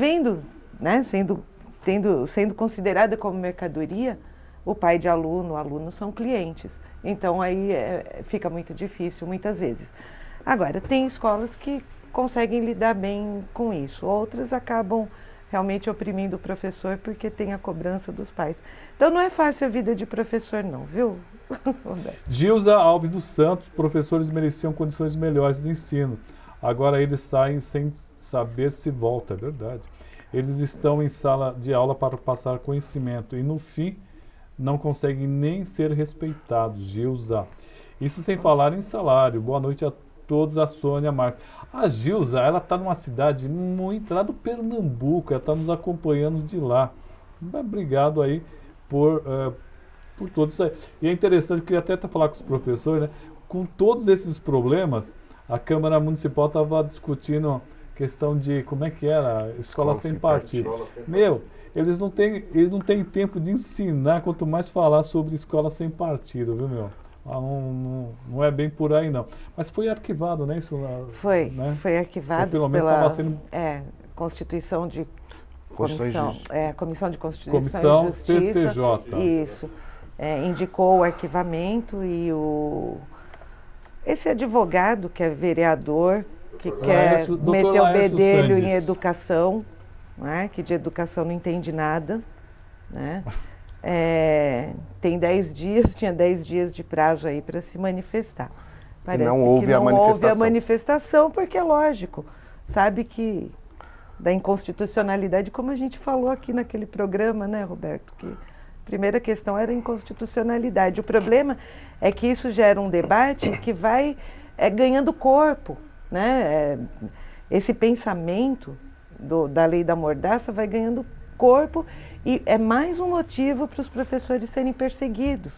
sendo considerada como mercadoria, o pai de aluno, o aluno são clientes. Então aí fica muito difícil muitas vezes. Agora, tem escolas que conseguem lidar bem com isso. Outras acabam realmente oprimindo o professor porque tem a cobrança dos pais. Então não é fácil a vida de professor não, viu? Gilza Alves dos Santos, professores mereciam condições melhores de ensino. Agora eles saem sem saber se volta, é verdade. Eles estão em sala de aula para passar conhecimento e no fim não conseguem nem ser respeitados, Gilza. Isso sem falar em salário. Boa noite a todos, a Sônia Marques. A Gilza, ela está numa cidade muito lá do Pernambuco, ela está nos acompanhando de lá. Obrigado aí por tudo isso aí. E é interessante, eu queria até falar com os professores, né? Com todos esses problemas, a Câmara Municipal estava discutindo questão de, como é que era? Escola sem partido. Eles não têm tempo de ensinar, quanto mais falar sobre escola sem partido, viu, meu? Não é bem por aí, não. Mas foi arquivado, né? Isso, foi Então, arquivado pelo menos pela sendo... Constituição de Comissão de Constituição Comissão e Justiça. CCJ. Isso. Indicou o arquivamento e esse advogado que é vereador, que quer meter o bedelho em educação, né? Que de educação não entende nada, né? Tinha 10 dias de prazo aí para se manifestar. Parece não houve a manifestação, porque é lógico, sabe que da inconstitucionalidade, como a gente falou aqui naquele programa, né, Roberto, que a primeira questão era a inconstitucionalidade. O problema é que isso gera um debate que vai ganhando corpo, né? Esse pensamento da lei da mordaça vai ganhando corpo e é mais um motivo para os professores serem perseguidos,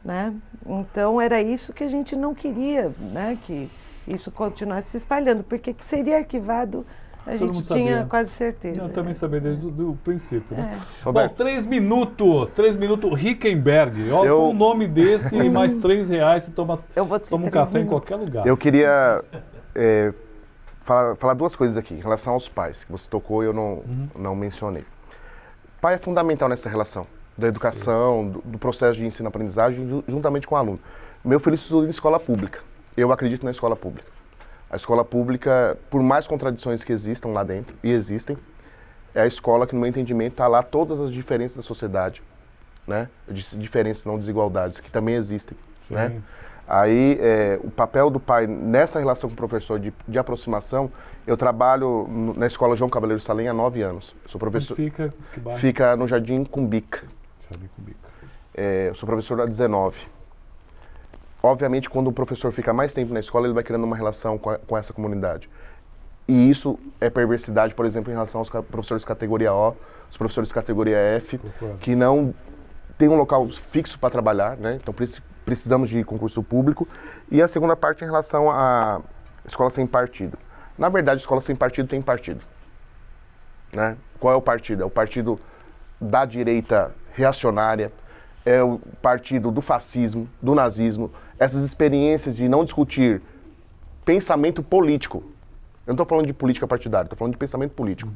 né? Então era isso que a gente não queria, né? Que isso continuasse se espalhando, porque que seria arquivado a gente tinha quase certeza. Eu também sabia desde o princípio, né? Roberto. Bom, 3 minutos, Rickenberg. Olha, com um nome desse e mais R$3, você toma um café em qualquer lugar. Eu queria falar duas coisas aqui, em relação aos pais, que você tocou e eu não mencionei. Pai é fundamental nessa relação da educação, do processo de ensino-aprendizagem, juntamente com o aluno. Meu filho estuda em escola pública. Eu acredito na escola pública. A escola pública, por mais contradições que existam lá dentro, e existem, é a escola que, no meu entendimento, está lá todas as diferenças da sociedade, né? Diferenças, não desigualdades, que também existem, né? Aí, o papel do pai nessa relação com o professor de aproximação, eu trabalho na escola João Cavaleiro Salem há 9 anos. Sou professor. Fica no Jardim Cumbica. Eu sou professor há 19. Obviamente, quando o professor fica mais tempo na escola, ele vai criando uma relação com essa comunidade. E isso é perversidade, por exemplo, em relação aos professores categoria O, os professores categoria F, que não tem um local fixo para trabalhar, né? Então precisamos de concurso público. E a segunda parte em relação à escola sem partido. Na verdade, escola sem partido tem partido. né? Qual é o partido? É o partido da direita reacionária, é o partido do fascismo, do nazismo, essas experiências de não discutir pensamento político. Eu não estou falando de política partidária, estou falando de pensamento político.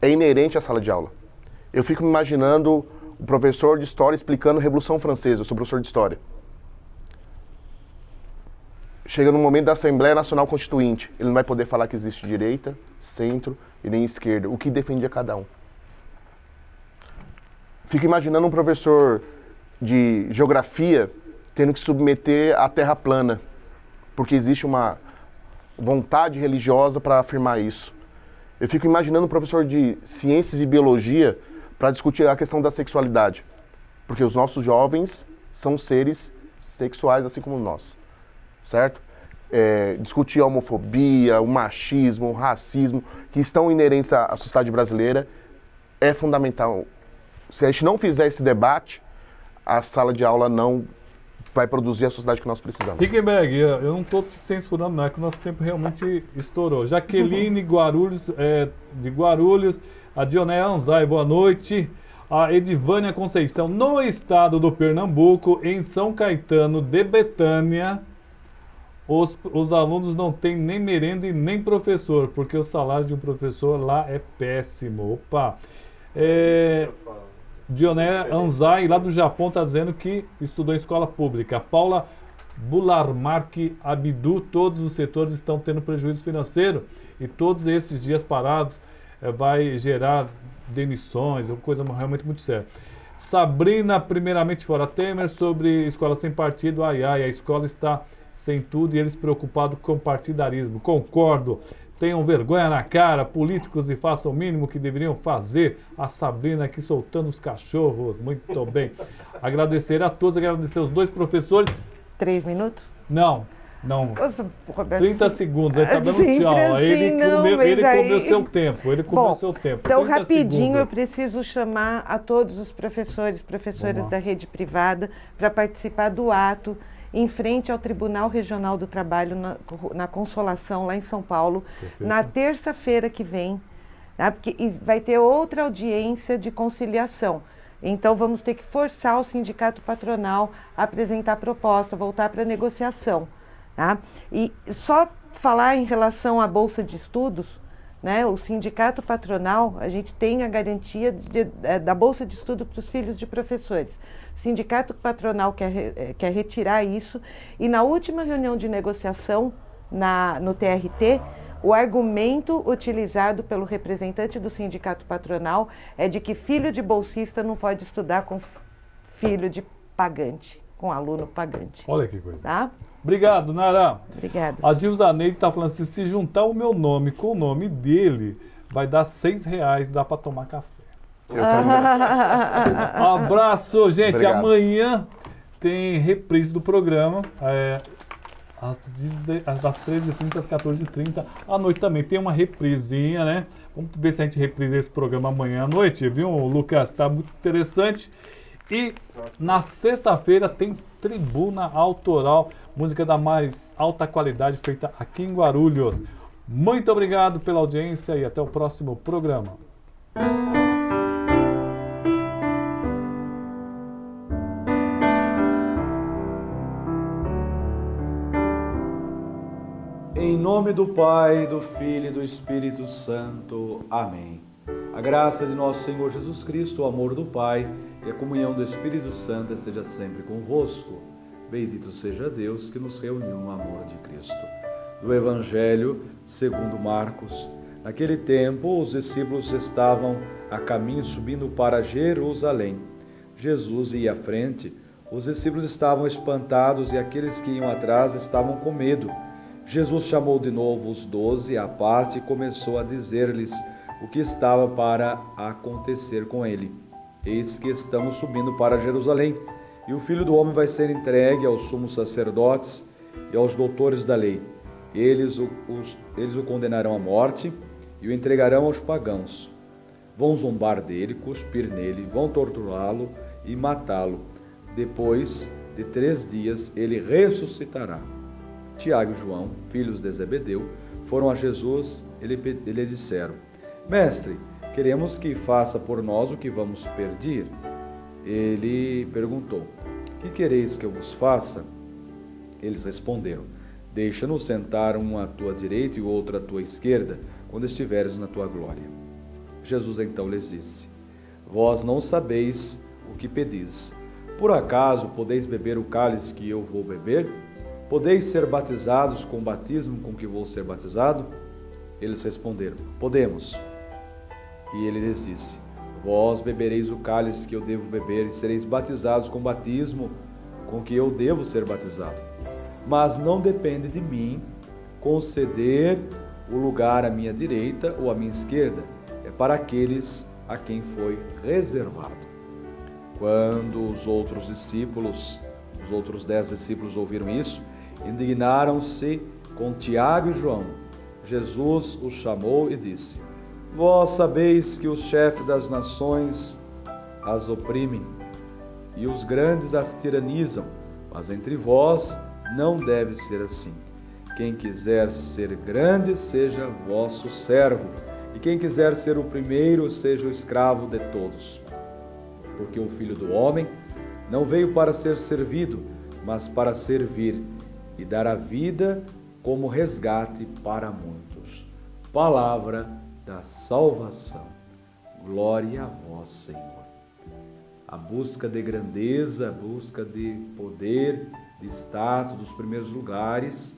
É inerente à sala de aula. Eu fico me imaginando o professor de história explicando a Revolução Francesa. Eu sou professor de história. Chega no momento da Assembleia Nacional Constituinte, ele não vai poder falar que existe direita, centro e nem esquerda. O que defendia cada um. Fico imaginando um professor de geografia tendo que submeter à terra plana, porque existe uma vontade religiosa para afirmar isso. Eu fico imaginando um professor de ciências e biologia para discutir a questão da sexualidade, porque os nossos jovens são seres sexuais assim como nós, certo? Discutir a homofobia, o machismo, o racismo, que estão inerentes à sociedade brasileira, é fundamental. Se a gente não fizer esse debate, a sala de aula não vai produzir a sociedade que nós precisamos. Rickenberg, eu não estou te censurando, não, é que o nosso tempo realmente estourou. Jaqueline Guarulhos, de Guarulhos, a Dionéia Anzai, boa noite. A Edivânia Conceição, no estado do Pernambuco, em São Caetano de Betânia, os alunos não têm nem merenda e nem professor, porque o salário de um professor lá é péssimo. Opa! Dioné Anzai, lá do Japão, está dizendo que estudou em escola pública. Paula Bularmark Abdu, todos os setores estão tendo prejuízo financeiro e todos esses dias parados vai gerar demissões, uma coisa realmente muito séria. Sabrina, primeiramente fora Temer, sobre escola sem partido. Ai, a escola está sem tudo e eles preocupados com partidarismo. Concordo. Tenham vergonha na cara, políticos, e façam o mínimo que deveriam fazer. A Sabrina aqui soltando os cachorros. Muito bem. Agradecer a todos, agradecer os dois professores. 3 minutos? Não. Nossa, Roberto, 30 segundos, ele está dando tchau. Ele comeu seu tempo. Ele comeu seu tempo. Então, rapidinho, eu preciso chamar a todos os professores da rede privada para participar do ato em frente ao Tribunal Regional do Trabalho, na Consolação, lá em São Paulo, perfeito, na terça-feira que vem, tá? Porque vai ter outra audiência de conciliação. Então, vamos ter que forçar o sindicato patronal a apresentar proposta, voltar para a negociação. Tá? E só falar em relação à Bolsa de Estudos, né? O sindicato patronal, a gente tem a garantia da Bolsa de Estudo para os filhos de professores. O sindicato patronal quer retirar isso e na última reunião de negociação no TRT, o argumento utilizado pelo representante do sindicato patronal é de que filho de bolsista não pode estudar com filho de pagante, com aluno pagante. Olha que coisa. Tá? Obrigado, Nara. Obrigada. A Gilza Neide está falando assim, se juntar o meu nome com o nome dele, vai dar R$6, dá para tomar café. Abraço, gente. Obrigado. Amanhã tem reprise do programa. Das 13h30 às 14h30. À noite também tem uma reprisinha, né? Vamos ver se a gente reprisa esse programa amanhã à noite, viu, Lucas? Tá muito interessante. E na sexta-feira tem Tribuna Autoral, música da mais alta qualidade feita aqui em Guarulhos. Muito obrigado pela audiência e até o próximo programa. Em nome do Pai, do Filho e do Espírito Santo. Amém. A graça de nosso Senhor Jesus Cristo, o amor do Pai e a comunhão do Espírito Santo esteja sempre convosco. Bendito seja Deus que nos reuniu no amor de Cristo. Do Evangelho segundo Marcos. Naquele tempo, os discípulos estavam a caminho subindo para Jerusalém. Jesus ia à frente, os discípulos estavam espantados e aqueles que iam atrás estavam com medo. Jesus chamou de novo os 12 à parte e começou a dizer-lhes o que estava para acontecer com ele. Eis que estamos subindo para Jerusalém, e o Filho do Homem vai ser entregue aos sumos sacerdotes e aos doutores da lei. Eles o condenarão à morte e o entregarão aos pagãos. Vão zombar dele, cuspir nele, vão torturá-lo e matá-lo. Depois de 3 dias ele ressuscitará. Tiago e João, filhos de Zebedeu, foram a Jesus e lhe disseram: Mestre, queremos que faça por nós o que vamos pedir. Ele perguntou: que quereis que eu vos faça? Eles responderam: deixa-nos sentar um à tua direita e o outro à tua esquerda, quando estiveres na tua glória. Jesus então lhes disse: vós não sabeis o que pedis. Por acaso podeis beber o cálice que eu vou beber? Podeis ser batizados com o batismo com que vou ser batizado? Eles responderam: podemos. E ele lhes disse: vós bebereis o cálice que eu devo beber e sereis batizados com o batismo com que eu devo ser batizado. Mas não depende de mim conceder o lugar à minha direita ou à minha esquerda. É para aqueles a quem foi reservado. Quando os outros 10 discípulos ouviram isso, indignaram-se com Tiago e João. Jesus os chamou e disse: vós sabeis que os chefes das nações as oprimem e os grandes as tiranizam, mas entre vós não deve ser assim. Quem quiser ser grande, seja vosso servo, e quem quiser ser o primeiro, seja o escravo de todos. Porque o Filho do Homem não veio para ser servido, mas para servir e dar a vida como resgate para muitos. Palavra da salvação. Glória a vós, Senhor. A busca de grandeza, a busca de poder, de status, dos primeiros lugares,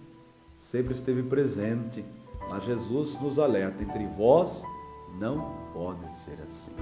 sempre esteve presente, mas Jesus nos alerta: entre vós não pode ser assim.